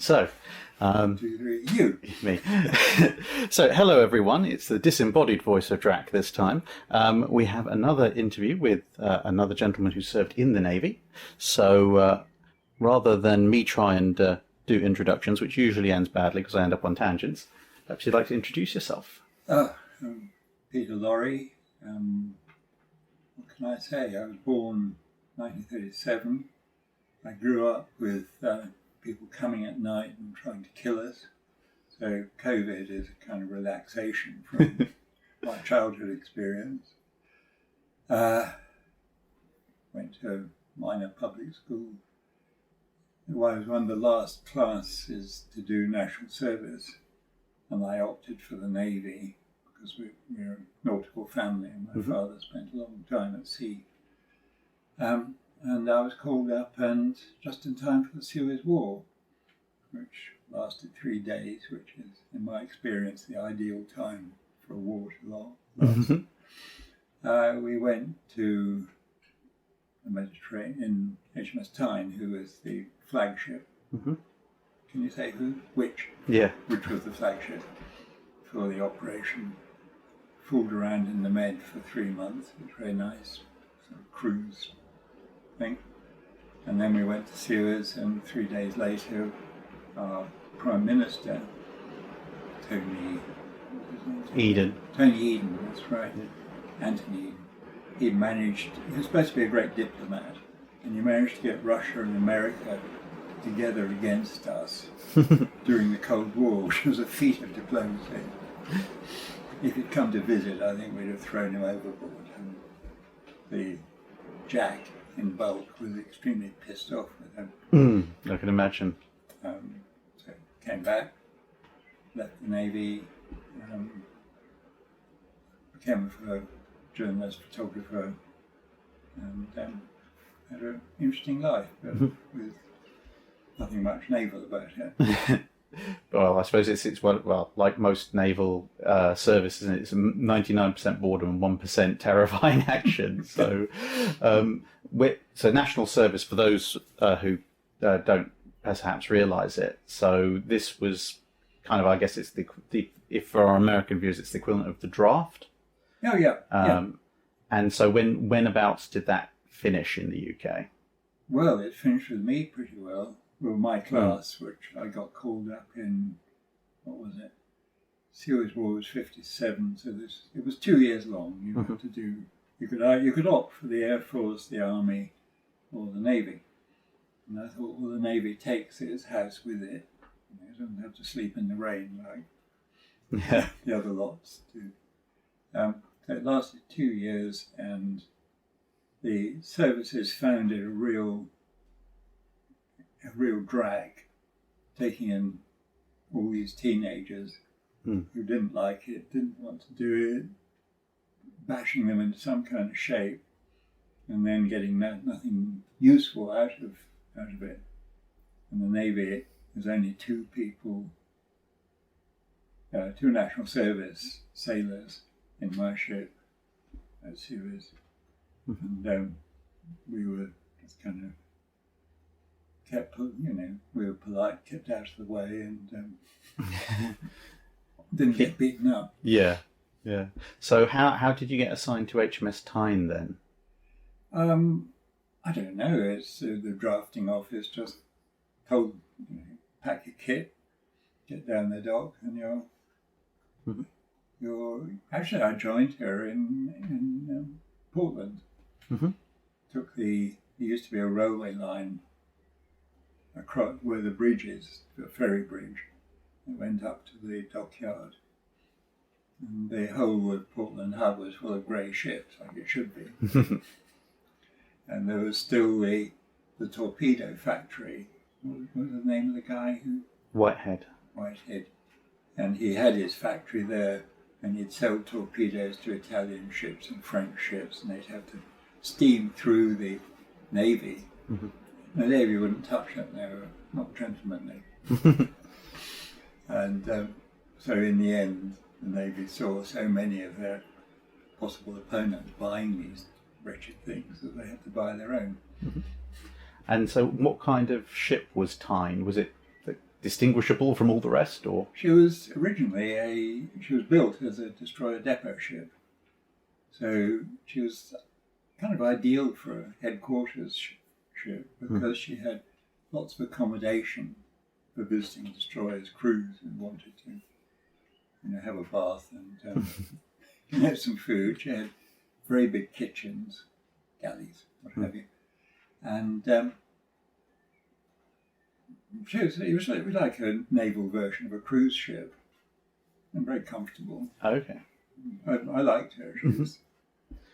So, 2, 3, you. me. So, hello everyone. It's the disembodied voice of Drac this time. We have another interview with another gentleman who served in the Navy. So, rather than me try and do introductions, which usually ends badly because I end up on tangents, perhaps you'd like to introduce yourself. Peter Laurie. What can I say? I was born 1937. I grew up with people coming at night and trying to kill us. So COVID is a kind of relaxation from my childhood experience. Went to a minor public school. I was one of the last classes to do national service, and I opted for the Navy because we're a nautical family, and my father spent a long time at sea. And I was called up and just in time for the Suez War, which lasted 3 days, which is, in my experience, the ideal time for a war to last. We went to the Mediterranean in HMS Tyne, who was the flagship. Can you say who? Which? Yeah. Which was the flagship for the operation. Fooled around in the Med for 3 months. It was very nice, sort of cruise thing. And then we went to Suez, and 3 days later, our Prime Minister, Tony Eden, that's right, Anthony Eden, he was supposed to be a great diplomat, and he managed to get Russia and America together against us during the Cold War, which was a feat of diplomacy. If he'd come to visit, I think we'd have thrown him overboard. And the Jack in bulk was extremely pissed off with him. I can imagine. So came back, left the Navy, became a journalist, photographer, and had an interesting life, but with nothing much naval about it. Well, I suppose it's well, like most naval services, it's 99% boredom and 1% terrifying action. So, so national service, for those who don't perhaps realise it. So this was kind of, I guess, it's the if for our American viewers, it's the equivalent of the draft. Oh yeah. And so when abouts did that finish in the UK? Well, it finished with me pretty well. Well, my class, which I got called up in, what was it? Suez War was 57, so it was 2 years long. You had to do. You could opt for the Air Force, the Army, or the Navy. And I thought, well, the Navy takes its house with it. You don't have to sleep in the rain like the other lots do. So it lasted 2 years, and the services found it a real drag, taking in all these teenagers who didn't like it, didn't want to do it, bashing them into some kind of shape, and then getting nothing useful out of it. In the Navy, there's only 2 people, 2 national service sailors in my ship at Suez, and we were just kind of we were polite, kept out of the way, and didn't get beaten up. Yeah. So how did you get assigned to HMS Tyne then? I don't know. It's the drafting office just told pack your kit, get down the dock, and you're. Actually, I joined her in Portland. Took there used to be a railway line across where the bridge is, the ferry bridge. It went up to the dockyard, and the whole of Portland Hub was full of grey ships, like it should be. And there was still the torpedo factory. What was the name of the guy who? Whitehead. And he had his factory there, and he'd sell torpedoes to Italian ships and French ships, and they'd have to steam through the Navy. The Navy wouldn't touch them, they were not gentlemanly. And so in the end, the Navy saw so many of their possible opponents buying these wretched things that they had to buy their own. And so what kind of ship was Tyne? Was it distinguishable from all the rest, or? She was built as a destroyer depot ship. So she was kind of ideal for a headquarters ship because she had lots of accommodation for visiting destroyers, crews who wanted to, have a bath and some food. She had very big kitchens, galleys, what have you, and it was like a naval version of a cruise ship, and very comfortable. Okay. I liked her. She was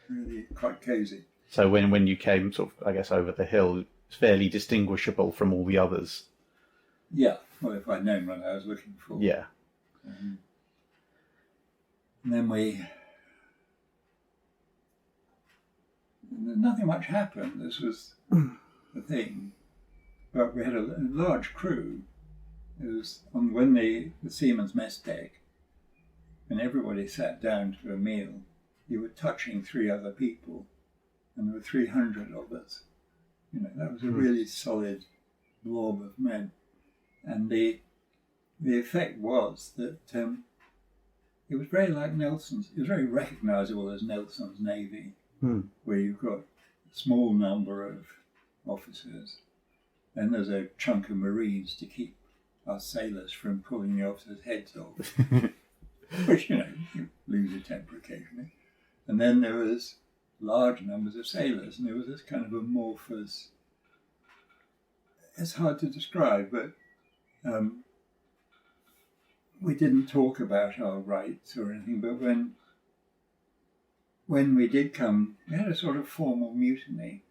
really quite cosy. So when you came sort of, I guess, over the hill, it's fairly distinguishable from all the others. Yeah. Well, if I'd known what I was looking for. Yeah. And then nothing much happened. This was the thing. But we had a large crew. It was when the seaman's mess deck, and everybody sat down to a meal, you were touching 3 other people, and there were 300 of us. That was a really solid blob of men. And the effect was that it was very like Nelson's. It was very recognisable as Nelson's Navy, where you've got a small number of officers, and there's a chunk of Marines to keep us sailors from pulling the officers' heads off, which, you lose your temper occasionally. And then there was large numbers of sailors, and there was this kind of amorphous, it's hard to describe, but we didn't talk about our rights or anything, but when we did come, we had a sort of formal mutiny.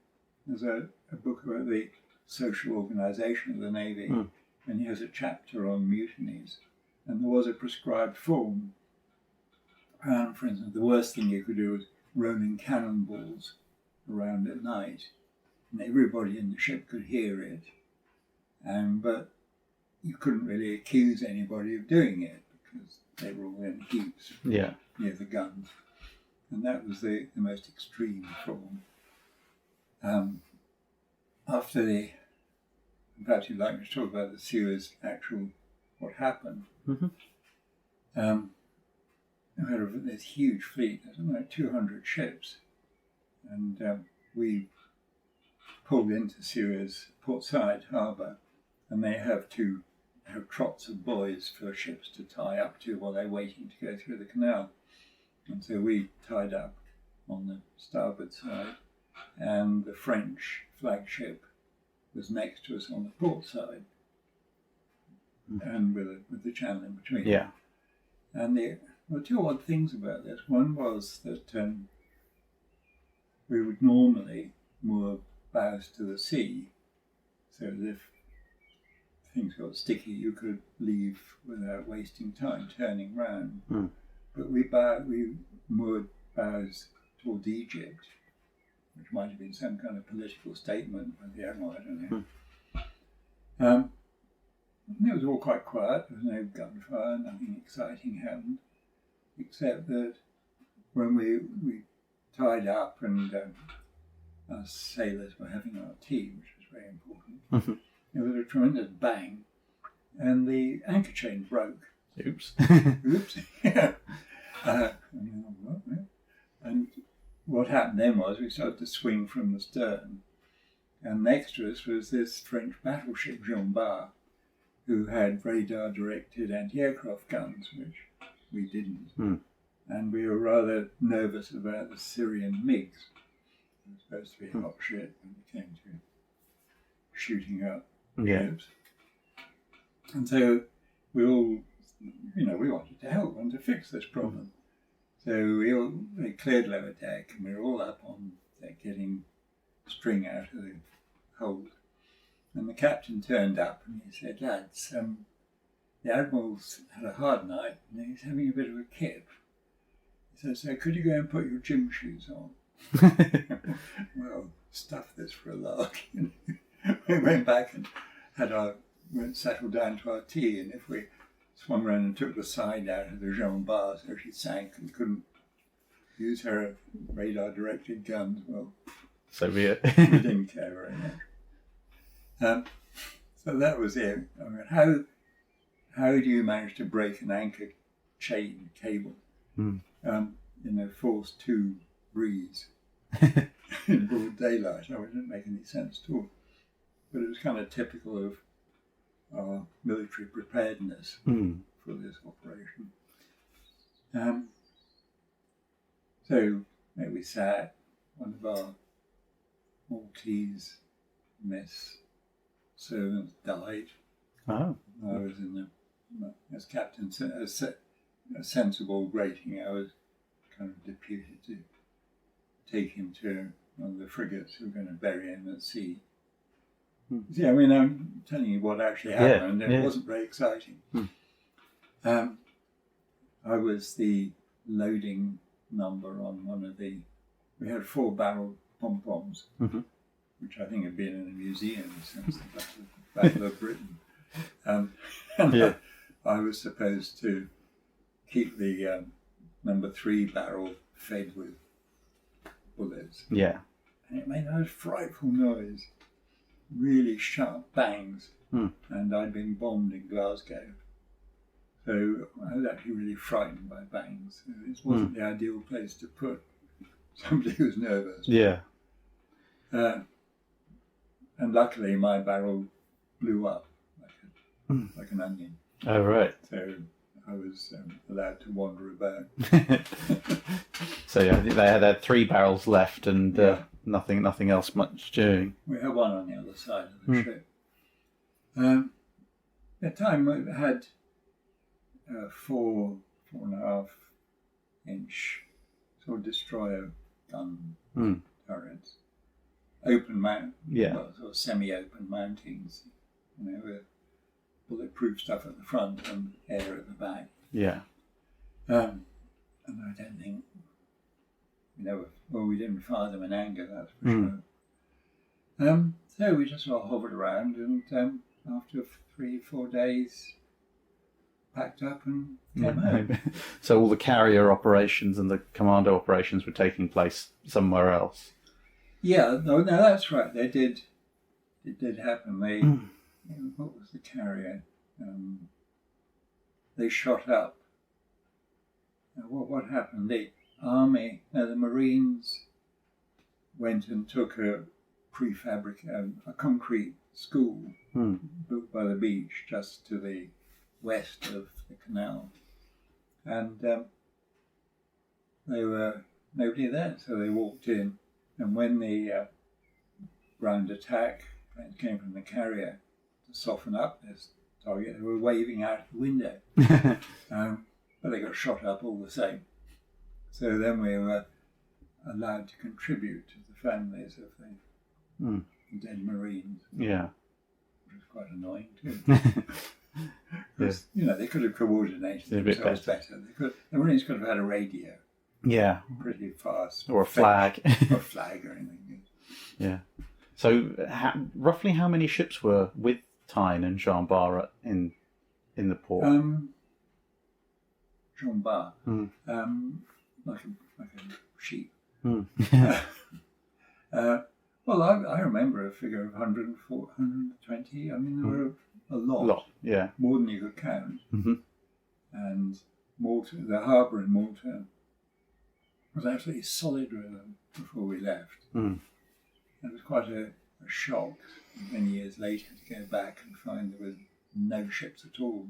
There's a book about the social organisation of the Navy, and he has a chapter on mutinies, and there was a prescribed form. For instance, the worst thing you could do was rolling cannonballs around at night, and everybody in the ship could hear it, but you couldn't really accuse anybody of doing it because they were all in heaps near the guns, and that was the most extreme form. Perhaps you'd like me to talk about the Suez what happened. We had this huge fleet, there's something like 200 ships, and we pulled into Suez portside harbour, and they have trots of buoys for ships to tie up to while they're waiting to go through the canal. And so we tied up on the starboard side, and the French flagship was next to us on the port side, and with the channel in between. Yeah. And there were 2 odd things about this. One was that we would normally moor bows to the sea, so that if things got sticky, you could leave without wasting time turning round. But we moored bows towards Egypt, which might have been some kind of political statement by the admiral, I don't know. It was all quite quiet. There was no gunfire, nothing exciting happened, except that when we tied up and our sailors were having our tea, which was very important, there was a tremendous bang, and the anchor chain broke. Oops. Oops. Yeah. And what happened then was we started to swing from the stern, and next to us was this French battleship, Jean Bart, who had radar-directed anti-aircraft guns, which we didn't. And we were rather nervous about the Syrian MiGs. It was supposed to be hot shit when it came to shooting up ships. And so we all, we wanted to help and to fix this problem. So we cleared lower deck, and we were all up on deck getting string out of the hold. And the captain turned up and he said, "Lads, the Admiral's had a hard night and he's having a bit of a kip. He said, so could you go and put your gym shoes on?" Well, stuff this for a lark. We went back and settled down to our tea, and if we swung around and took the side out of the Jean Bart so she sank and couldn't use her radar-directed guns, well, so be it. we didn't care very much. So that was it. I mean, how how do you manage to break an anchor chain cable in a force 2 breeze in broad daylight? It didn't make any sense at all. But it was kind of typical of our military preparedness for this operation. So we sat, one of our Maltese mess servants died. Oh. I was as captain, a sensible rating. I was kind of deputed to take him to one of the frigates who were going to bury him at sea. Yeah, I mean, I'm telling you what actually happened, and it wasn't very exciting. I was the loading number on one of the. We had 4-barrel pom-poms, which I think had been in a museum since the Battle of Britain. I was supposed to keep the number 3 barrel fed with bullets. Yeah. And it made a frightful noise, really sharp bangs. And I'd been bombed in Glasgow. So I was actually really frightened by bangs. It wasn't the ideal place to put somebody who's nervous. Yeah. And luckily my barrel blew up like an onion. Oh, right. So I was allowed to wander about. So yeah, I think they had 3 barrels left and nothing else much doing. We had one on the other side of the ship. At the time I had 4.5 inch sort of destroyer gun turrets, open mount, sort of semi-open mountings, with bulletproof stuff at the front and air at the back. Yeah. And I don't think, we didn't fire them in anger, that's for sure. So we just sort of hovered around, and after 3-4 days, packed up and came home. So all the carrier operations and the commando operations were taking place somewhere else. Yeah, no, that's right. It did happen. What was the carrier? They shot up. What happened? The army, the Marines went and took a a concrete school built by the beach just to the west of the canal, and there were nobody there, so they walked in, and when the ground attack came from the carrier to soften up this target, they were waving out the window, but they got shot up all the same. So then we were allowed to contribute to the families of the dead Marines. Yeah, which was quite annoying too. Because, they could have coordinated themselves better. The Marines could have had a radio. Yeah. Pretty fast. Or a flag. Or a flag or anything. Yeah. So roughly how many ships were with Tyne and Jean Bar in the port? Jean Bar. Like a sheep. Well, I remember a figure of 104, 120. I mean, there were a lot, more than you could count. And Malta, the harbour in Malta, was absolutely solid with them before we left. It was quite a shock many years later to go back and find there were no ships at all.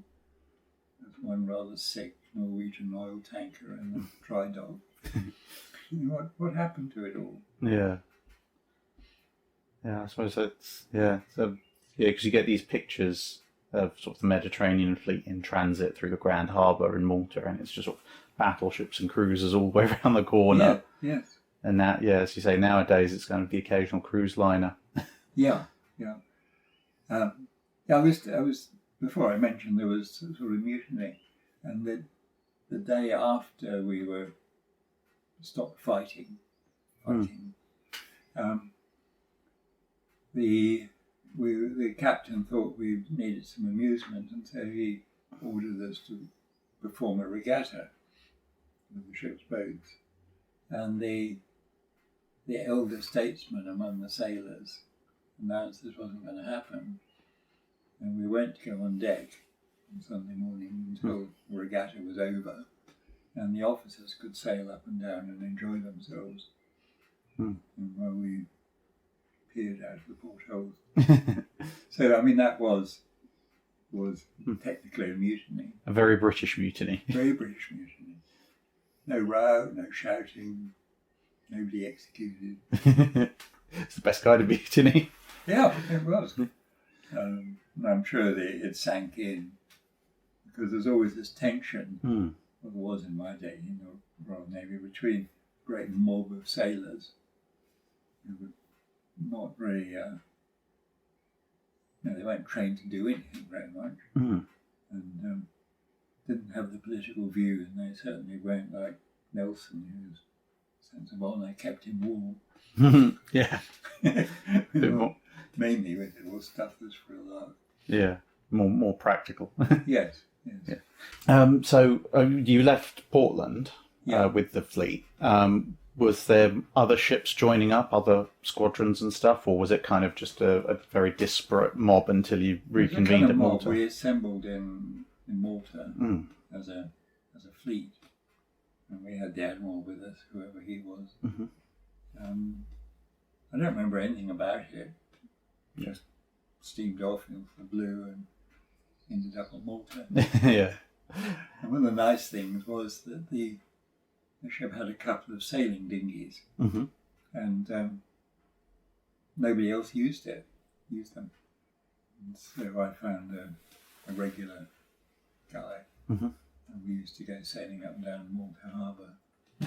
There was one rather sick Norwegian oil tanker in the dry dock. What happened to it all? Yeah. Yeah, I suppose that's, so, because you get these pictures of sort of the Mediterranean fleet in transit through the Grand Harbour in Malta, and it's just sort of battleships and cruisers all the way around the corner. Yeah, yes. And that, as you say, nowadays it's going to be the occasional cruise liner. Yeah. I was before I mentioned there was sort of mutiny, and the day after we were stopped fighting. The captain thought we needed some amusement, and so he ordered us to perform a regatta with the ship's boats. And the elder statesman among the sailors announced this wasn't going to happen. And we went to go on deck, on Sunday morning until the regatta was over, and the officers could sail up and down and enjoy themselves. And while we peered out of the portholes. So, I mean, that was technically a mutiny. A very British mutiny. Very British mutiny. No row, no shouting, nobody executed. It's the best kind of mutiny. Yeah, it was. And I'm sure that it sank in because there's always this tension, well, there was in my day in the Royal Navy, between a great mob of sailors who were not very, they weren't trained to do anything very much, and didn't have the political view, and they certainly weren't like Nelson, whose sense of honour kept him warm. Yeah. Mainly with it was stuff that's for a lark. Yeah, more practical. Yes. Yeah. So you left Portland with the fleet. Was there other ships joining up, other squadrons and stuff, or was it kind of just a very disparate mob until you reconvened at Malta? We assembled in Malta as a fleet, and we had the admiral with us, whoever he was. I don't remember anything about it. Just steamed off into the blue and ended up at Malta. Yeah. And one of the nice things was that the ship had a couple of sailing dinghies, and nobody else used them. And so I found a regular guy, and we used to go sailing up and down Malta Harbour.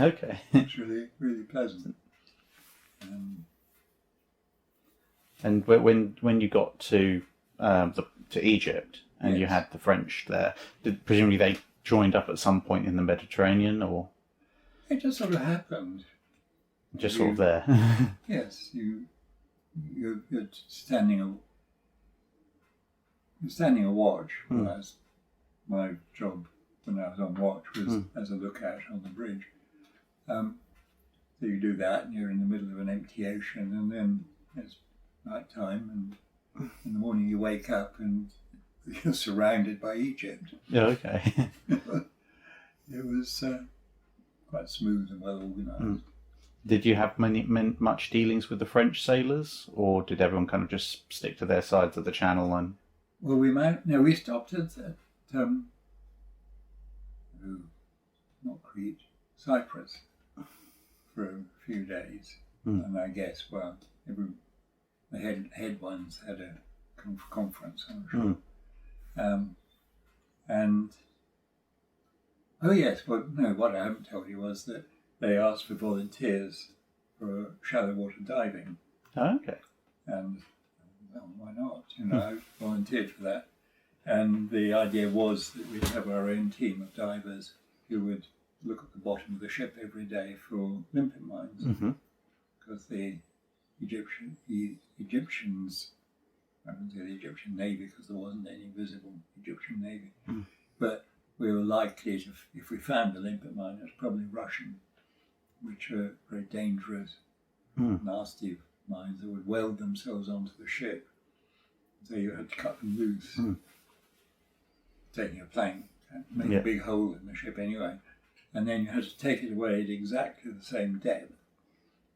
Okay. It's really, really pleasant. And when you got to Egypt and you had the French there, presumably they joined up at some point in the Mediterranean, or it just sort of happened. Just sort of there. Yes, you're standing a watch. Whereas my job when I was on watch was as a lookout on the bridge. So you do that, and you're in the middle of an empty ocean, and then it's night time, and in the morning you wake up and you're surrounded by Egypt. Yeah, okay. It was quite smooth and well organised. Did you have much dealings with the French sailors, or did everyone kind of just stick to their sides of the channel? And well, we stopped at not Crete, Cyprus for a few days, and I guess the head ones had a conference, I'm sure. And oh yes, what I haven't told you was that they asked for volunteers for shallow water diving. Oh, okay. And well, why not? I volunteered for that. And the idea was that we'd have our own team of divers who would look at the bottom of the ship every day for limpet mines, because the Egyptians, I wouldn't say the Egyptian Navy because there wasn't any visible Egyptian Navy, but we were likely to, if we found the limpet mine, it was probably Russian, which are very dangerous, nasty mines that would weld themselves onto the ship. So you had to cut them loose, taking a plank, make a big hole in the ship anyway, and then you had to take it away at exactly the same depth,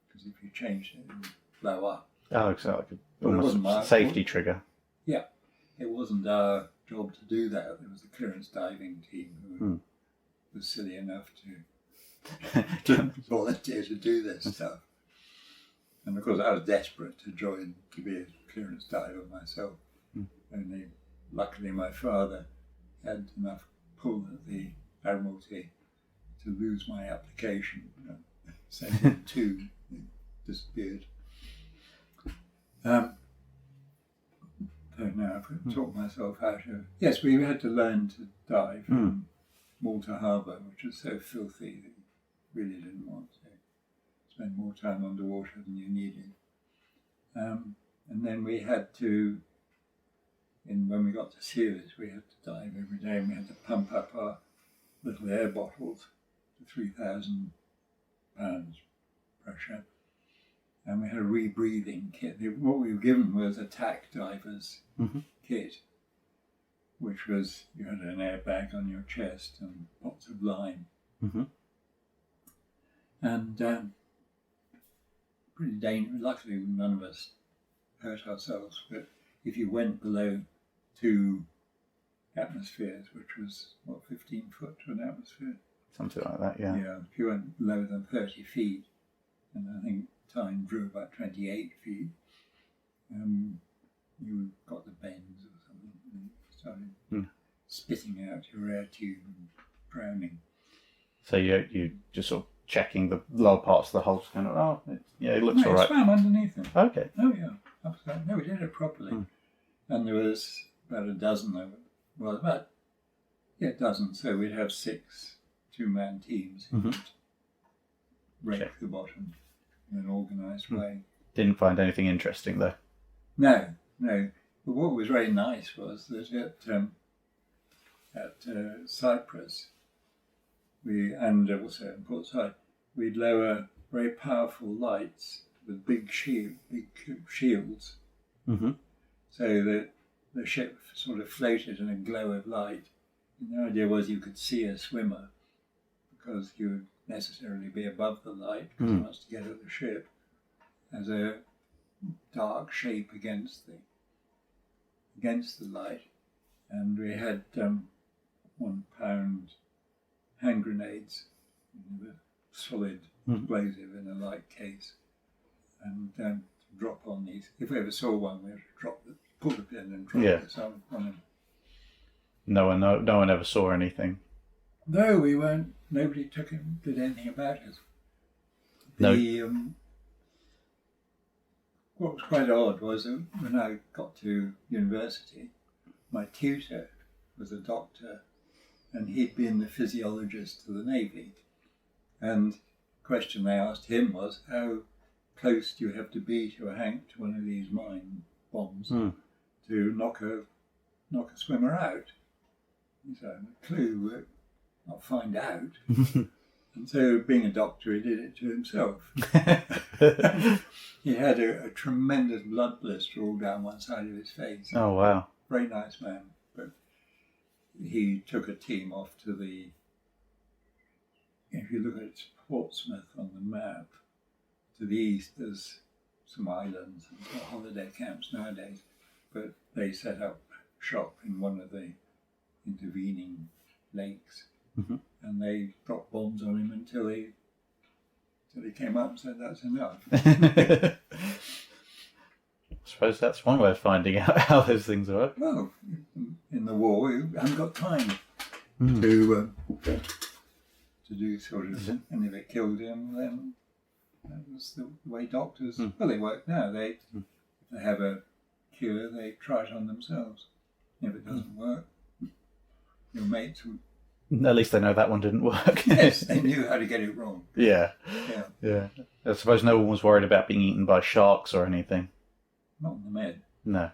because if you changed it would blow up. Oh, exactly. Almost a safety trigger. Yeah, it wasn't our job to do that. It was the clearance diving team who was silly enough to volunteer to do this stuff. And of course I was desperate to join to be a clearance diver myself. Only luckily my father had enough pull at the Admiralty to lose my application. Sent in two, it disappeared. So now I've taught myself how to. Yes, we had to learn to dive in Malta Harbour, which was so filthy that you really didn't want to spend more time underwater than you needed. And then we had to, when we got to Suez, we had to dive every day, and we had to pump up our little air bottles to 3,000 pounds pressure. And we had a rebreathing kit. What we were given was a tack diver's kit. which was you had an airbag on your chest and pots of lime. Mm-hmm. And pretty dangerous. Luckily, none of us hurt ourselves. But if you went below 2 atmospheres, which was 15 foot to an atmosphere, Something like that, yeah. Yeah, if you went lower than 30 feet, and I think time drew about 28 feet, you got the bends or something, and started spitting out your air tube and drowning. So you just sort of checking the lower parts of the hull, kind of, it looks all right. Swam underneath them. Okay. Oh yeah, absolutely. No, we did it properly. And there was about a dozen of it. Well, about a dozen. So we'd have 6 2-man teams who rake the bottom in an organised way. Didn't find anything interesting though. No. But what was very nice was that at Cyprus, and also in Port Said, we'd lower very powerful lights with big shields, so that the ship sort of floated in a glow of light. And the idea was you could see a swimmer because you would necessarily be above the light because he wants to get at the ship as a dark shape against the light. And we had 1 pound hand grenades with solid explosive in a light case, and drop on these. If we ever saw one, we had to pull the pin and drop it on him. No one ever saw anything. No, we weren't. Nobody did anything about it. What was quite odd was that when I got to university, my tutor was a doctor, and he'd been the physiologist to the Navy. And the question they asked him was, how close do you have to be to one of these mine bombs to knock a swimmer out? He said, a clue, I'll find out. And so, being a doctor, he did it to himself. He had a tremendous blood blister all down one side of his face. Oh, wow. Very nice man. But he took a team off to if you look at Portsmouth on the map, to the east there's some islands and holiday camps nowadays, but they set up shop in one of the intervening lakes, and they dropped bombs on him until he came up and said that's enough. I suppose that's one way of finding out how those things work. Well, in the war, you haven't got time to do sort of, and if it killed him, then that was the way doctors, well, they work now. If they have a cure, they try it on themselves. If it doesn't work, your mates would... At least they know that one didn't work. Yes, they knew how to get it wrong. Yeah. I suppose no one was worried about being eaten by sharks or anything. Not in the Med. No.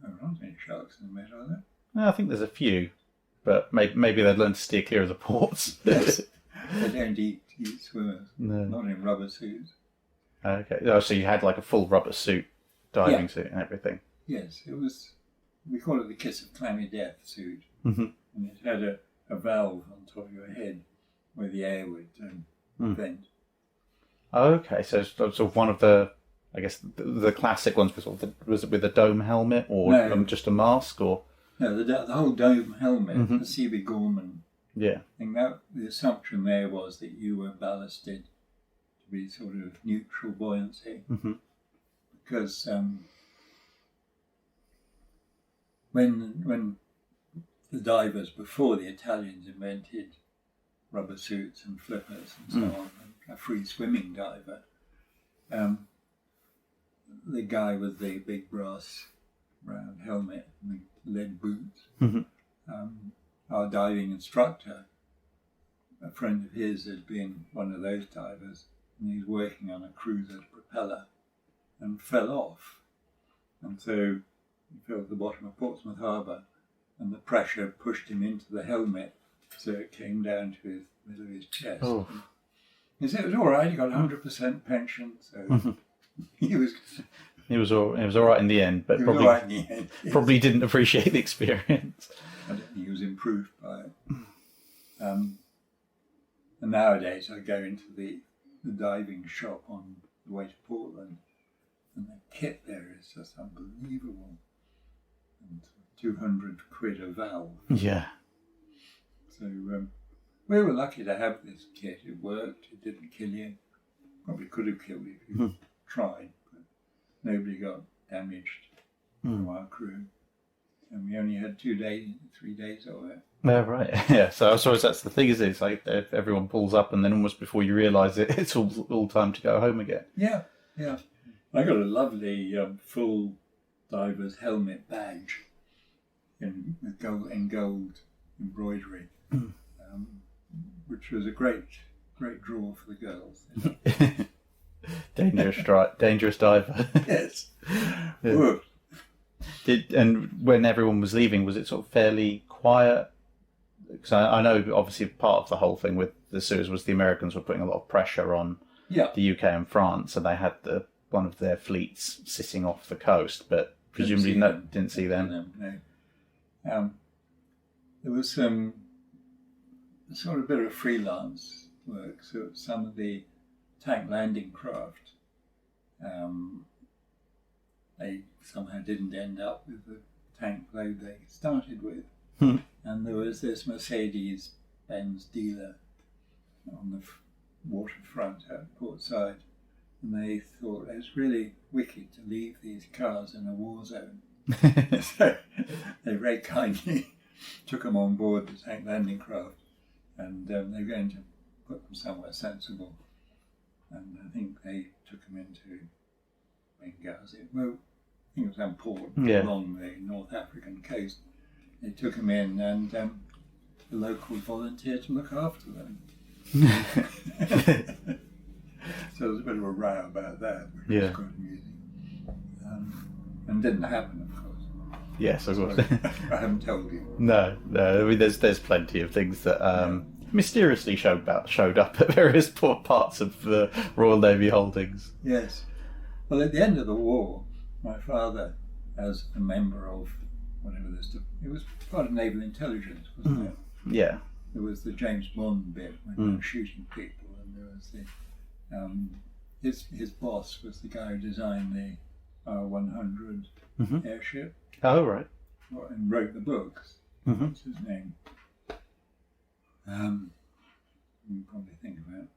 There aren't any sharks in the Med, are there? No, I think there's a few, but maybe they'd learn to steer clear of the ports. Yes. They don't eat swimmers. No. Not in rubber suits. Okay. Oh, so you had like a full rubber suit, diving suit and everything. Yes, it was, we call it the kiss of clammy death suit. And it had a valve on top of your head where the air would vent. Okay, so sort of one of the, I guess, the classic ones was it with a dome helmet or just a mask or? No, the whole dome helmet, the C.B. Gorman. Yeah. I think that the assumption there was that you were ballasted to be sort of neutral buoyancy, because when the divers before the Italians invented rubber suits and flippers and so on, and a free swimming diver, the guy with the big brass round helmet and the lead boots, our diving instructor, a friend of his had been one of those divers, and he was working on a cruiser's propeller and fell off. And so he fell at the bottom of Portsmouth Harbour, and the pressure pushed him into the helmet, so it came down to his middle of his chest. Oh. He said it was all right, he got 100% pension, so he was It was all right in the end, but He was probably all right in the end. Yes. probably didn't appreciate the experience. I don't think he was improved by it. And nowadays I go into the diving shop on the way to Portland, and the kit there is just unbelievable. And 200 quid a valve. Yeah. So we were lucky to have this kit. It worked. It didn't kill you. Probably could have killed you if you tried, but nobody got damaged from our crew. And we only had 3 days of it. Yeah, right. Yeah, so I suppose that's the thing, is it's like if everyone pulls up and then almost before you realise it, it's all time to go home again. Yeah, yeah. I got a lovely full diver's helmet badge in gold embroidery, which was a great draw for the girls. Dangerous diver. Yes. Yeah. And when everyone was leaving, was it sort of fairly quiet? Because I know obviously part of the whole thing with the Suez was the Americans were putting a lot of pressure on the UK and France, and they had one of their fleets sitting off the coast, but presumably didn't see them. No. There was some sort of bit of freelance work, so some of the tank landing craft, they somehow didn't end up with the tank load they started with. And there was this Mercedes-Benz dealer on the waterfront at Portside, and they thought it's really wicked to leave these cars in a war zone. So they very kindly took them on board the tank landing craft, and they're going to put them somewhere sensible. And I think they took them into Benghazi. Well, I think it was on port along the North African coast. They took them in, and the locals volunteered to look after them. So there was a bit of a row about that, which was quite amusing. And didn't happen, of course. Yes, of course. I haven't told you. No. I mean, there's plenty of things that mysteriously showed up at various parts of the Royal Navy holdings. Yes. Well, at the end of the war, my father, as a member of whatever this, it was part of naval intelligence, wasn't it? Yeah. There was the James Bond bit when they were shooting people, and there was the his boss was the guy who designed the R-100 airship. Oh, right. And wrote the books. What's his name? You can probably think about it.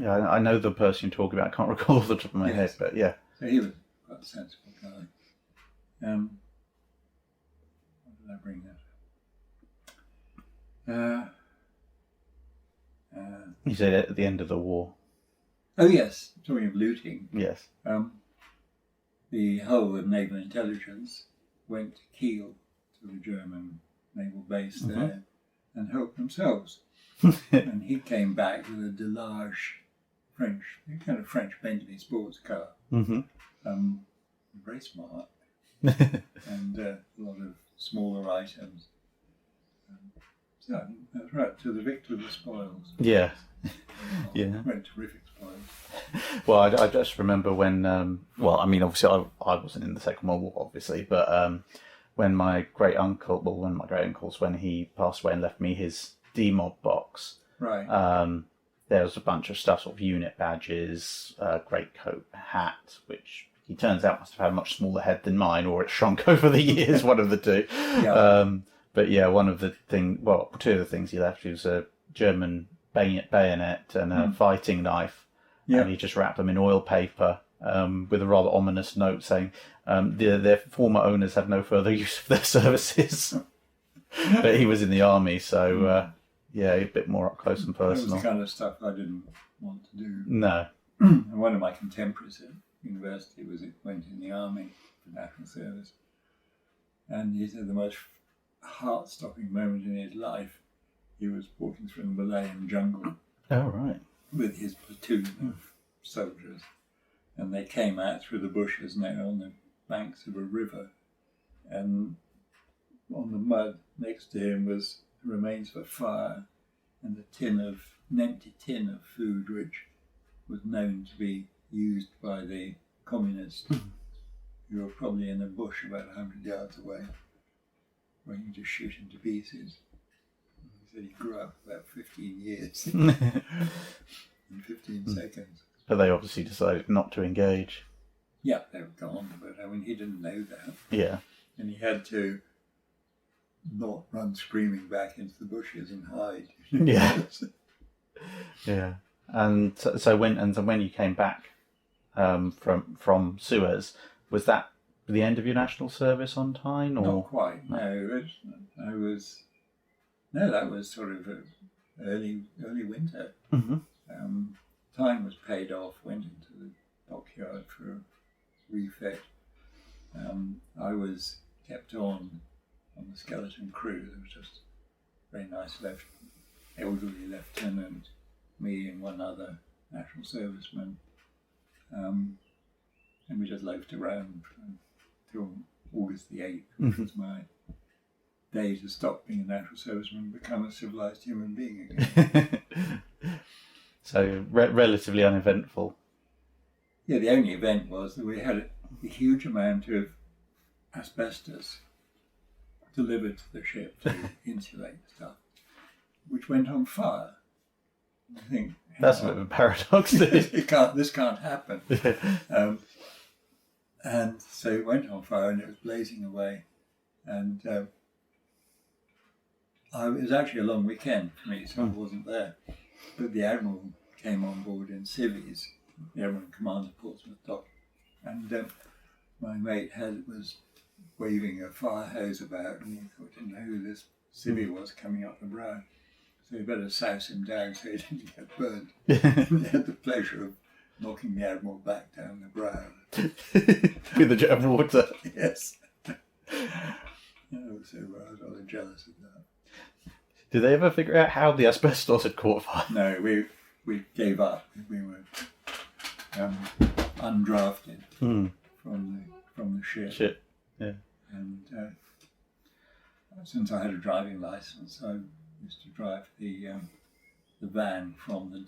Yeah, I know the person you're talking about. I can't recall off the top of my head, but yeah. So he was quite a sensible guy. Why did I bring that up? You said at the end of the war. Oh yes, talking of looting. Yes. The whole of naval intelligence went to Kiel, to the German naval base there, and helped themselves. And he came back with a Delage French Bentley sports car. Very smart. And a lot of smaller items. So that's right, to the victor the spoils. Yeah. Yeah. Very terrific spoils. Well, I just remember when, obviously I wasn't in the Second World War, obviously, but when my great uncles, when he passed away and left me his DMOB box, right. There was a bunch of stuff, sort of unit badges, greatcoat, hat, which he turns out must have had a much smaller head than mine, or it shrunk over the years, one of the two. Yeah. But yeah, two of the things he left was a German bayonet and a fighting knife, and he just wrapped them in oil paper with a rather ominous note saying their former owners had no further use of their services. But he was in the army, so a bit more up close and personal. That was the kind of stuff I didn't want to do. No. And one of my contemporaries at university went in the army for national service, and he said the most heart-stopping moment in his life, he was walking through the Malayan jungle with his platoon of soldiers, and they came out through the bushes and they were on the banks of a river, and on the mud next to him was the remains of a fire and an empty tin of food which was known to be used by the communists who were probably in a bush about 100 yards away, where you just shoot him to pieces. He said he grew up about 15 years in 15 seconds. But they obviously decided not to engage. Yeah, they were gone, but I mean, he didn't know that. Yeah. And he had to not run screaming back into the bushes and hide. Yeah. Yeah. And so when you came back from Suez, was that the end of your national service on time? Or? Not quite. No, that was sort of early winter. Mm-hmm. Time was paid off. Went into the dockyard for a refit. I was kept on the skeleton crew. There was just a very nice elderly lieutenant, me and one other national serviceman, and we just loafed around until August the 8th, which was my day to stop being a national serviceman and become a civilised human being again. So relatively uneventful. Yeah, the only event was that we had a huge amount of asbestos delivered to the ship to insulate stuff, which went on fire. I think that's a bit of a paradox. This can't happen. And so it went on fire and it was blazing away. And it was actually a long weekend for me, so I wasn't there. But the Admiral came on board in civvies, the Admiral in command of Portsmouth Dock, and my mate was waving a fire hose about, and he thought, didn't know who this civvy was coming up the brow. So he better souse him down so he didn't get burnt. He had the pleasure of knocking the Admiral back down the brow. With a jet of water. Yes. So I was rather jealous of that. Did they ever figure out how the asbestos had caught fire? No, we gave up. We were undrafted from the ship. Yeah. And since I had a driving license, I used to drive the van from the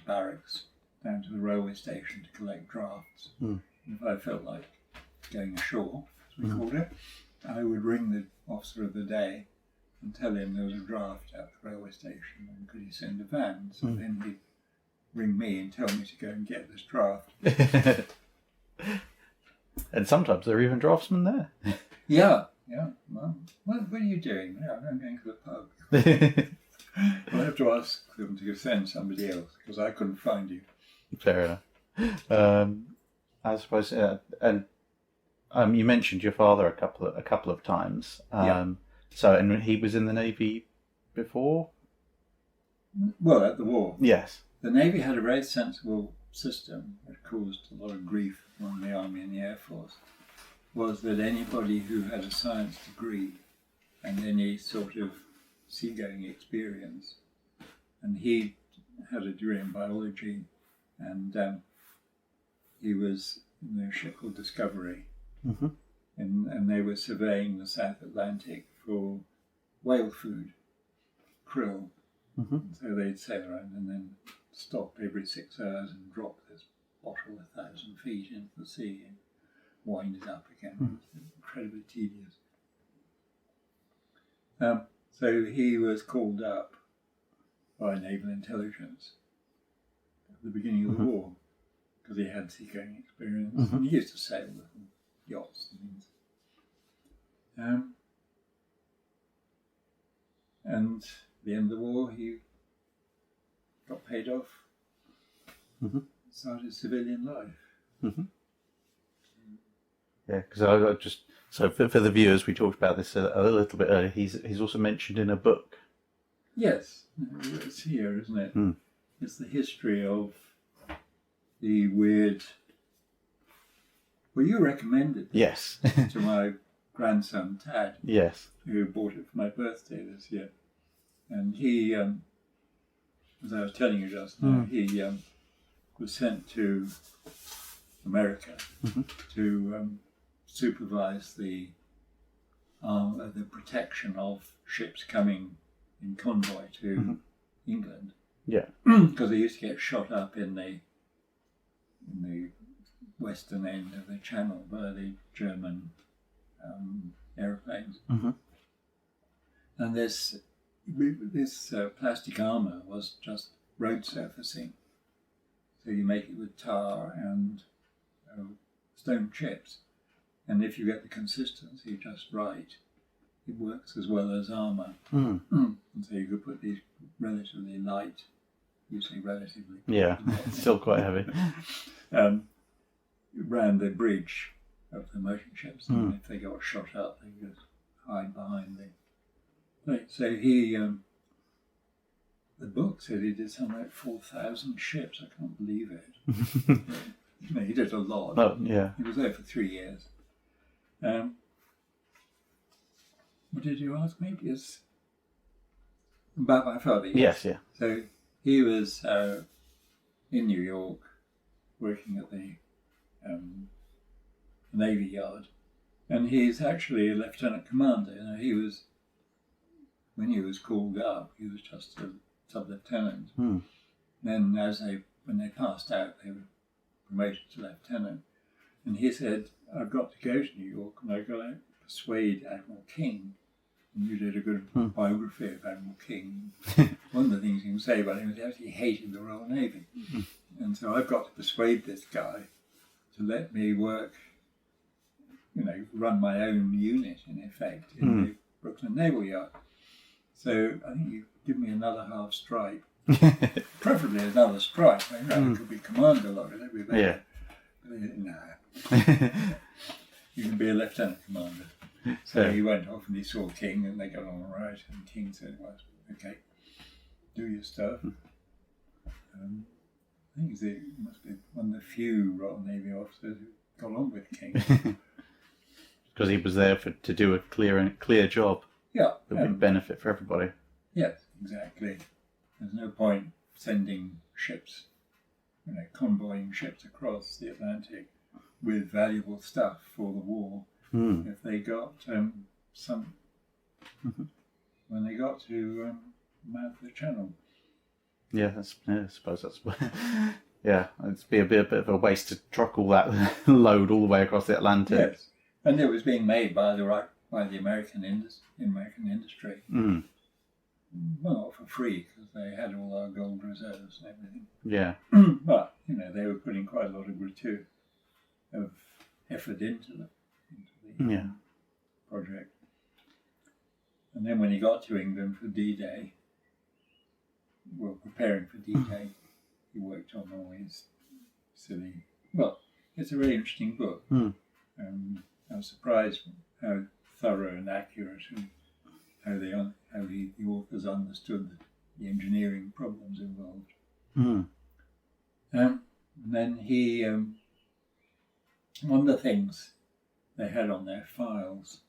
barracks down to the railway station to collect drafts. And if I felt like going ashore, as we called it, I would ring the officer of the day and tell him there was a draft at the railway station and could he send a van. So then he'd ring me and tell me to go and get this draft. And sometimes there are even draftsmen there. Yeah. Well, what are you doing? Yeah, I'm going to the pub. I'll have to ask them to send somebody else because I couldn't find you. Fair enough. I suppose, and you mentioned your father a couple of times. So, and he was in the Navy before? Well, at the war. Yes. The Navy had a very sensible system that caused a lot of grief among the Army and the Air Force, was that anybody who had a science degree and any sort of seagoing experience, and he had a degree in biology, and he was in a ship called Discovery, and they were surveying the South Atlantic for whale food, krill. So they'd sail around and then stop every 6 hours and drop this bottle 1,000 feet into the sea and wind it up again. It was incredibly tedious. So he was called up by naval intelligence at the beginning of the war because he had seagoing experience and he used to sail with yachts and things. And at the end of the war, he got paid off, started civilian life. Yeah, because I just, so for the viewers, we talked about this a little bit earlier. He's also mentioned in a book. Yes, it's here, isn't it? It's the history of the weird. Well, you recommended Yes. to my grandson Tad. Yes. Who bought it for my birthday this year, and he, as I was telling you just now, he was sent to America to supervise the protection of ships coming in convoy to England. Yeah. Because they used to get shot up in the western end of the channel by the German aeroplanes. Mm-hmm. And this plastic armour was just road surfacing. So you make it with tar and stone chips. And if you get the consistency just right, it works as well as armour. Mm. And so you could put these relatively light, you say relatively. Yeah, still quite heavy. Around the bridge of the motion ships. And if they got shot up, they could just hide behind the... Right, so he... the book said he did something like 4,000 ships. I can't believe it. But, he did a lot. Oh, yeah. He was there for 3 years. What did you ask me? Yes. About my father. Yes, yeah. So he was in New York working at the Navy Yard, and he's actually a lieutenant commander. He was, when he was called up, he was just a sub-lieutenant. Then when they passed out, they were promoted to lieutenant. And he said, I've got to go to New York and I've got to persuade Admiral King. And you did a good biography of Admiral King. One of the things you can say about him is he actually hated the Royal Navy. And so I've got to persuade this guy to let me work, run my own unit, in effect, in the Brooklyn Naval Yard. So I think you give me another half stripe. Preferably another stripe. I could be commander like it, that'd be better. Yeah. Nah. You can be a lieutenant commander. So he went off and he saw King and they got on all right. And King said, well, okay, do your stuff. I think he must be one of the few Royal Navy officers who got on with King. Because he was there to do a clear job. Yeah. That would benefit for everybody. Yes, exactly. There's no point sending ships, convoying ships across the Atlantic with valuable stuff for the war. If they got when they got to mouth the channel. Yeah, I suppose that's yeah. It'd be a bit of a waste to truck all that load all the way across the Atlantic. Yes, and it was being made by the American industry. Well, not for free because they had all our gold reserves and everything. Yeah. But they were putting quite a lot of effort into the project. And then when he got to England for D-Day, preparing for D-Day, he worked on all his silly... Well, it's a really interesting book. I was surprised how thorough and accurate and how the authors understood the engineering problems involved. And then he... one of the things they had on their files,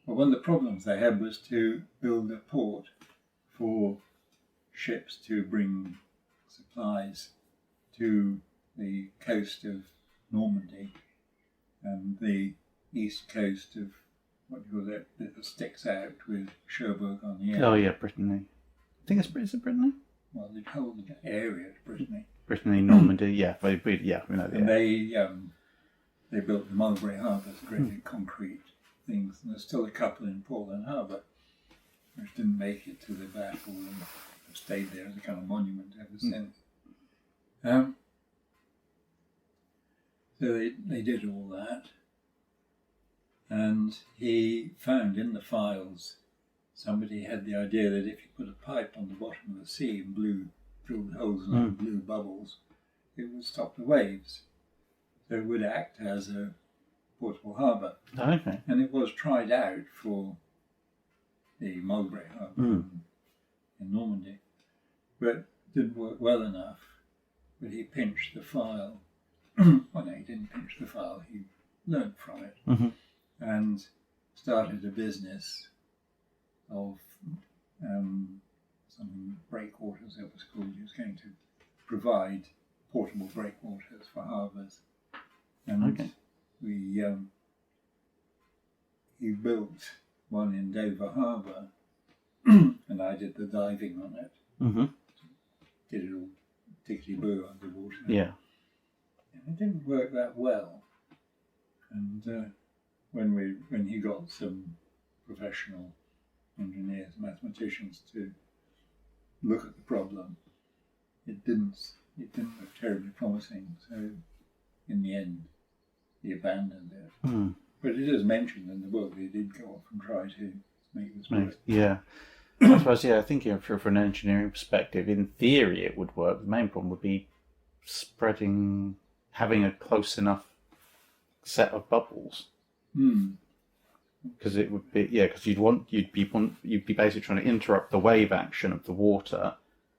one of the problems they had was to build a port for ships to bring supplies to the coast of Normandy and the east coast of what do you call it that sticks out with Cherbourg on the end. Oh yeah, Brittany. I think is it Brittany? Well, the whole area is Brittany. Brittany, Normandy, yeah, we know that. And they built the Mulberry Harbour, great big concrete things, and there's still a couple in Portland Harbour which didn't make it to the battle and have stayed there as a kind of monument ever since. So they did all that, and he found in the files somebody had the idea that if you put a pipe on the bottom of the sea and drilled holes and blew bubbles, it would stop the waves. So it would act as a portable harbour. Okay. And it was tried out for the Mulberry Harbour in Normandy, but didn't work well enough. But he pinched the file. Well, no, he didn't pinch the file. He learned from it and started a business of some breakwaters, it was called. He was going to provide portable breakwaters for harbours. And he built one in Dover Harbour, and I did the diving on it. Did it all tickety-boo underwater. Yeah. it didn't work that well. And when he got some professional engineers, mathematicians to look at the problem, it didn't look terribly promising. So in the end, he abandoned it. Mm. But it is mentioned in the book that he did go off and try to make this work. Yeah. I suppose, I think from an engineering perspective, in theory it would work. The main problem would be having a close enough set of bubbles. Because it would be, because you'd be basically trying to interrupt the wave action of the water.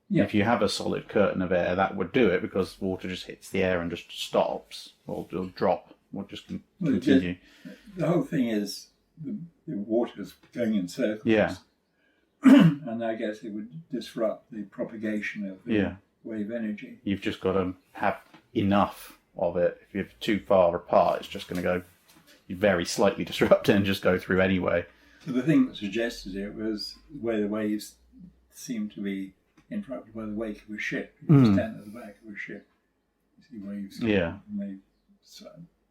Yeah. If you have a solid curtain of air, that would do it, because water just hits the air and just stops, or it'll drop, or just continue. The whole thing is the water's going in circles. Yeah. And I guess it would disrupt the propagation of the wave energy. You've just got to have enough of it. If you're too far apart, it's just going to go very slightly disrupt it and just go through anyway. So the thing that suggested it was where the waves seemed to be interrupted by the wake of a ship. You stand at the back of a ship, you see waves. Yeah.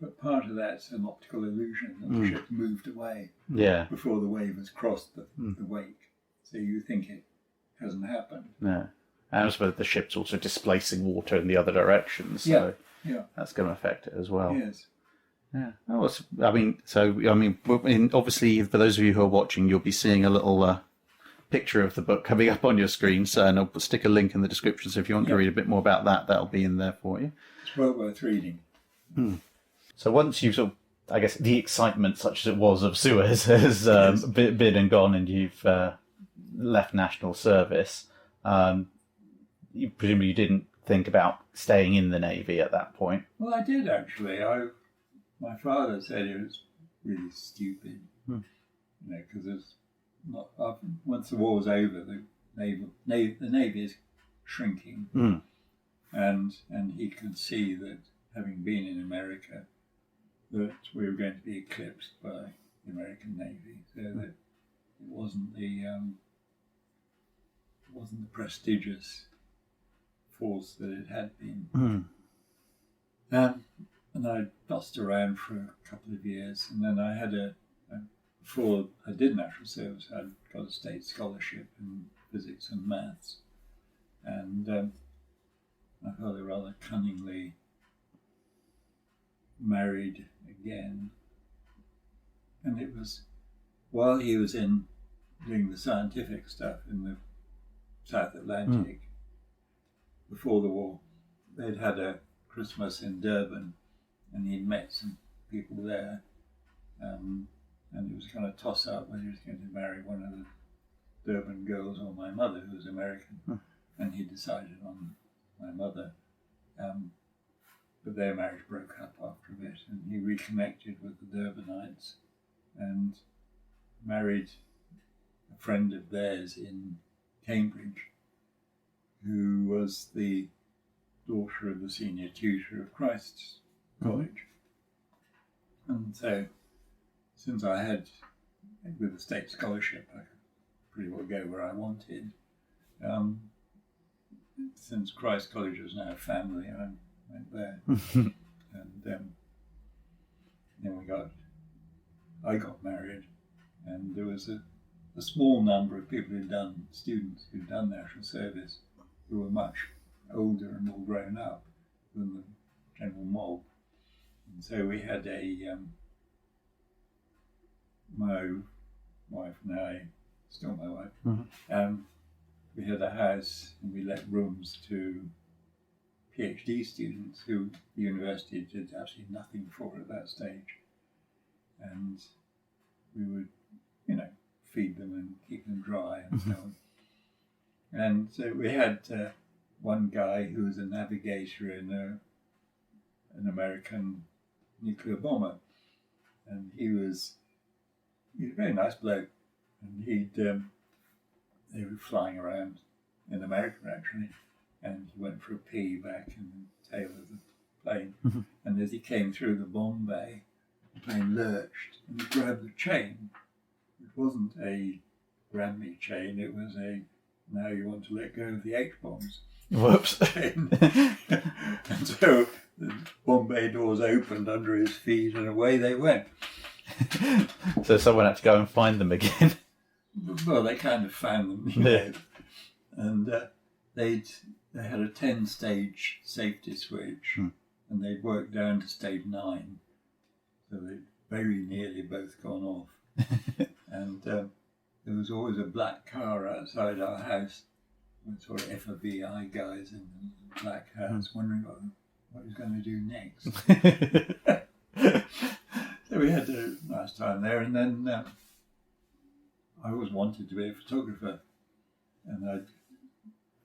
But part of that's an optical illusion that the ship moved away before the wave has crossed the wake. So you think it hasn't happened. No. And I suppose the ship's also displacing water in the other direction, so that's going to affect it as well. Yes. Yeah. Obviously, for those of you who are watching, you'll be seeing a little picture of the book coming up on your screen, and I'll stick a link in the description, so if you want to read a bit more about that, that'll be in there for you. It's well worth reading. So once you've I guess the excitement, such as it was, of Suez has been and gone, and you've left national service, presumably you didn't think about staying in the Navy at that point. Well, I did actually. My father said it was really stupid, because it's not. Once the war was over, the Navy is shrinking, and he could see that, having been in America, that we were going to be eclipsed by the American Navy, so that it wasn't the prestigious force that it had been. And I bossed around for a couple of years, and then I had before I did national service, I'd got a state scholarship in physics and maths, and my father rather cunningly married again, and it was while he was doing the scientific stuff in the South Atlantic. Before the war, they'd had a Christmas in Durban, and he'd met some people there, and it was kind of toss up whether he was going to marry one of the Durban girls or my mother, who was American, and he decided on my mother. But their marriage broke up after a bit, and he reconnected with the Durbanites and married a friend of theirs in Cambridge, who was the daughter of the senior tutor of Christ's College. And so, since I had, with a state scholarship, I could pretty well go where I wanted. Since Christ's College was now a family, I went there. And then I got married, and there was a small number of people students who'd done national service, who were much older and more grown up than the general mob. And so we had my wife and I, still my wife, we had a house, and we let rooms to PhD students who the university did absolutely nothing for at that stage. And we would, feed them and keep them dry and so on. And so we had one guy who was a navigator in an American nuclear bomber, and he was a very nice bloke, and they were flying around in America actually, and he went for a pee back in the tail of the plane, and as he came through the bomb bay, the plane lurched and he grabbed the chain. It wasn't a grab me chain, it was a now you want to let go of the H-bombs. Whoops. Chain. And so the Bombay doors opened under his feet, and away they went. So someone had to go and find them again. Well, they kind of found them, and they had a 10-stage safety switch, and they'd worked down to stage 9, so they'd very nearly both gone off. And there was always a black car outside our house, with sort of FBI guys in black hats, wondering what he was going to do next. So we had a nice time there, and then I always wanted to be a photographer, and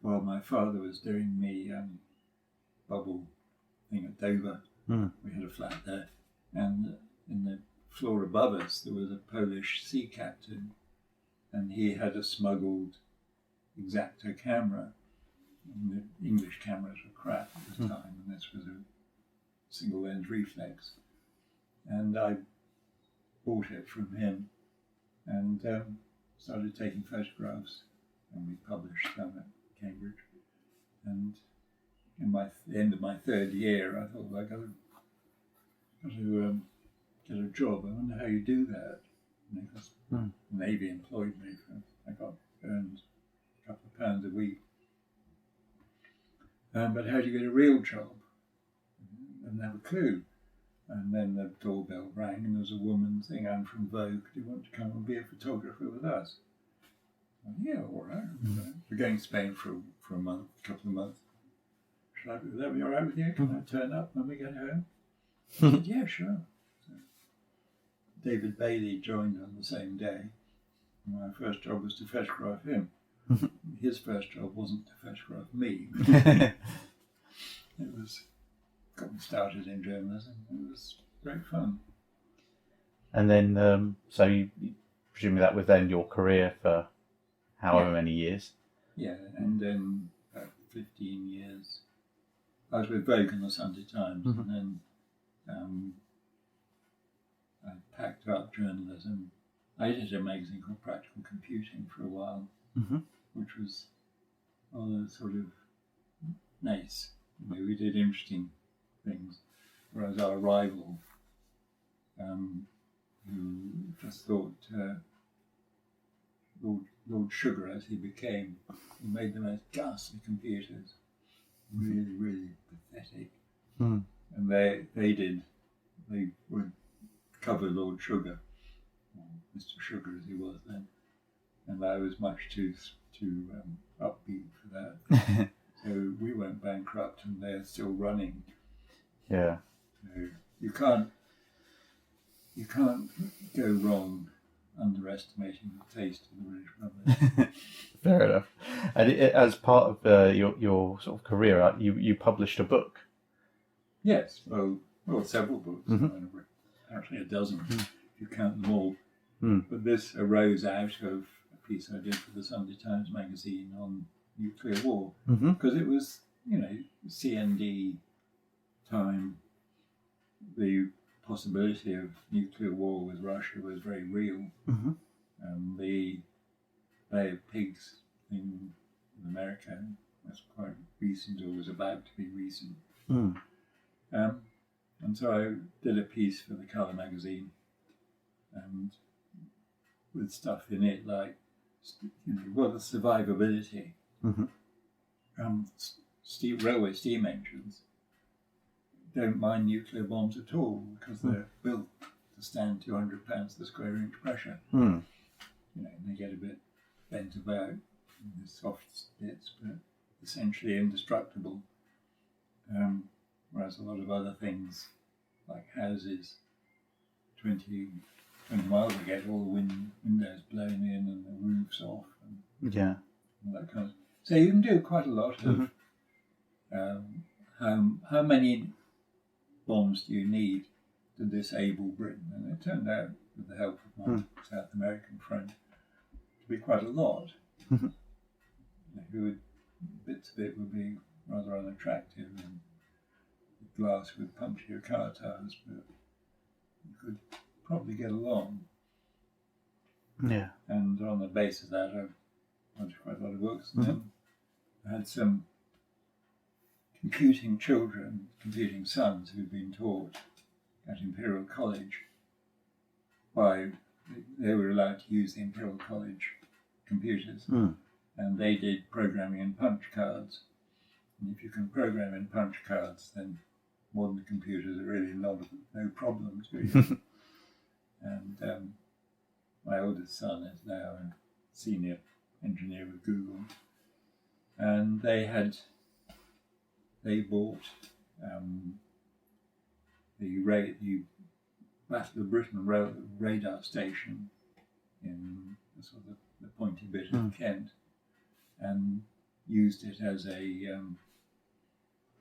while my father was doing me bubble thing at Dover, we had a flat there, and in the floor above us there was a Polish sea captain, and he had a smuggled Exacto camera, and the English cameras were crap at the time, and this was a single lens reflex, and I bought it from him and started taking photographs, and we published some at Cambridge. And in the end of my 3rd year, I thought, well, I got to get a job. I wonder how you do that. And because the Navy employed me, I earned a couple of pounds a week. But how do you get a real job? I didn't have a clue. And then the doorbell rang, and there was a woman saying, "I'm from Vogue. Do you want to come and be a photographer with us?" Well, yeah, all right. We're going to Spain for a month, a couple of months. Would that be all right with you? Can I turn up when we get home? I said, yeah, sure. So David Bailey joined on the same day. My first job was to photograph him. His first job wasn't to photograph me. It got me started in journalism. It was great fun. And then, so you presumably that was then your career for however many years? Yeah, and then about 15 years. I was with Vogue and the Sunday Times, and then I packed up journalism. I edited a magazine called Practical Computing for a while, which was rather sort of nice. We did interesting things, whereas our rival, who just thought Lord Sugar, as he became, he made the most ghastly computers, really, really pathetic. And they would cover Lord Sugar, or Mr. Sugar as he was then, and I was much too upbeat for that. So we went bankrupt, and they're still running. Yeah. So you can't go wrong underestimating the taste of the British public. Fair enough. And as part of your sort of career, you published a book. Yes, well, several books. Actually, a dozen if you count them all. But this arose out of a piece I did for the Sunday Times magazine on nuclear war, because it was, CND time. The possibility of nuclear war with Russia was very real. The Bay of Pigs thing in America was quite recent, or was about to be recent. And so I did a piece for the Colour magazine, and with stuff in it like, the survivability. Railway steam engines don't mind nuclear bombs at all, because they're built to stand 200 pounds to the square inch pressure. And they get a bit bent about in the soft bits, but essentially indestructible. Whereas a lot of other things, like houses, 20 miles they get all the windows blown in and the roofs off, and all that kind of. So you can do quite a lot of how many bombs do you need to disable Britain? And it turned out, with the help of my South American friend, to be quite a lot. Bits of it would be rather unattractive, and the glass would puncture your car tires, but you could probably get along. Yeah. And on the basis of that, I published quite a lot of books. And then I had some computing children, computing sons who'd been taught at Imperial College they were allowed to use the Imperial College computers, and they did programming in punch cards. And if you can program in punch cards, then modern computers are really no problem to you. And my oldest son is now a senior engineer with Google, and they bought the Battle of Britain radar station in sort of the pointy bit of Kent, and used it as a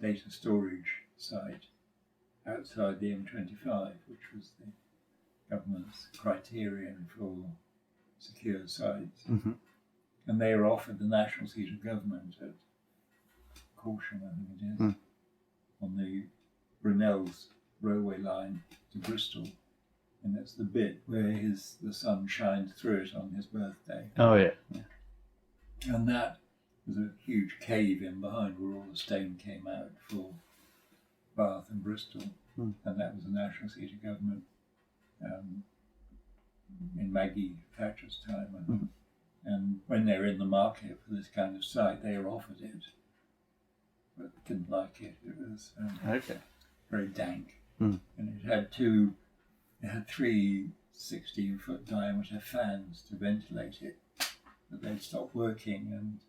data storage site outside the M25, which was the government's criterion for secure sites. And they were offered the national seat of government at Corsham, I think it is, on the Brunel's railway line to Bristol, and that's the bit where the sun shined through it on his birthday. Oh yeah. And that was a huge cave in behind where all the stone came out for Bath and Bristol, and that was the national seat of government in Maggie Thatcher's time, I think. And when they were in the market for this kind of site, they were offered it, but didn't like it. It was very dank. And it had three 16-foot diameter fans to ventilate it, but they'd stopped working, and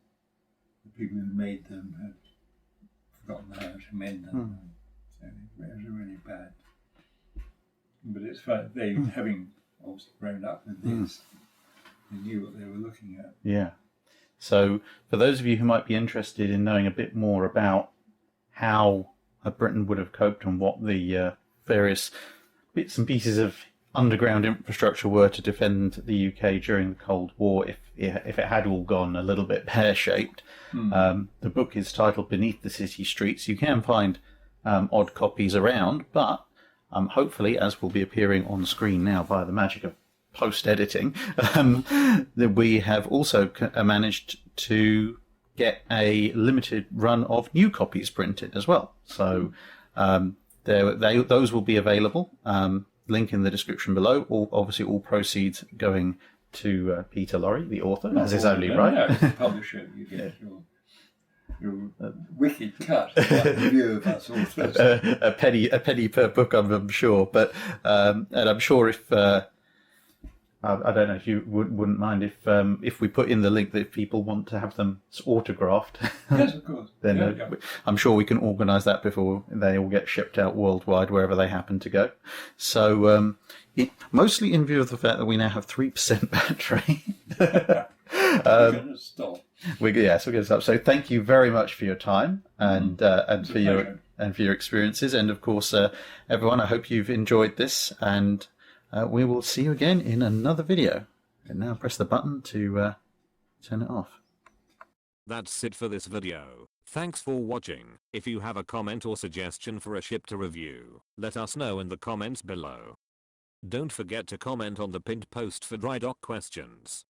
the people who made them had forgotten how to mend them. So it was really bad. But it's fun. They, having obviously grown up with this, they knew what they were looking at. Yeah. So for those of you who might be interested in knowing a bit more about how Britain would have coped and what the various bits and pieces of underground infrastructure were to defend the UK during the Cold War, if it had all gone a little bit pear-shaped. The book is titled Beneath the City Streets. You can find odd copies around, but hopefully, as will be appearing on screen now by the magic of post-editing, that we have also managed to get a limited run of new copies printed as well. So those will be available. Link in the description below. Obviously, all proceeds going to Peter Laurie, the author, as is only right. No, as a publisher, you get your wicked cut review of us authors. A penny per book, I'm sure. But and I'm sure if I don't know if you wouldn't mind if we put in the link that if people want to have them autographed. Yes, of course. Then I'm sure we can organise that before they all get shipped out worldwide, wherever they happen to go. So, mostly in view of the fact that we now have 3% battery. We're going to stop. We're going to stop. So, thank you very much for your time and for your experiences, and of course, everyone. I hope you've enjoyed this, and we will see you again in another video. And now press the button to turn it off. That's it for this video. Thanks for watching. If you have a comment or suggestion for a ship to review, let us know in the comments below. Don't forget to comment on the pinned post for dry dock questions.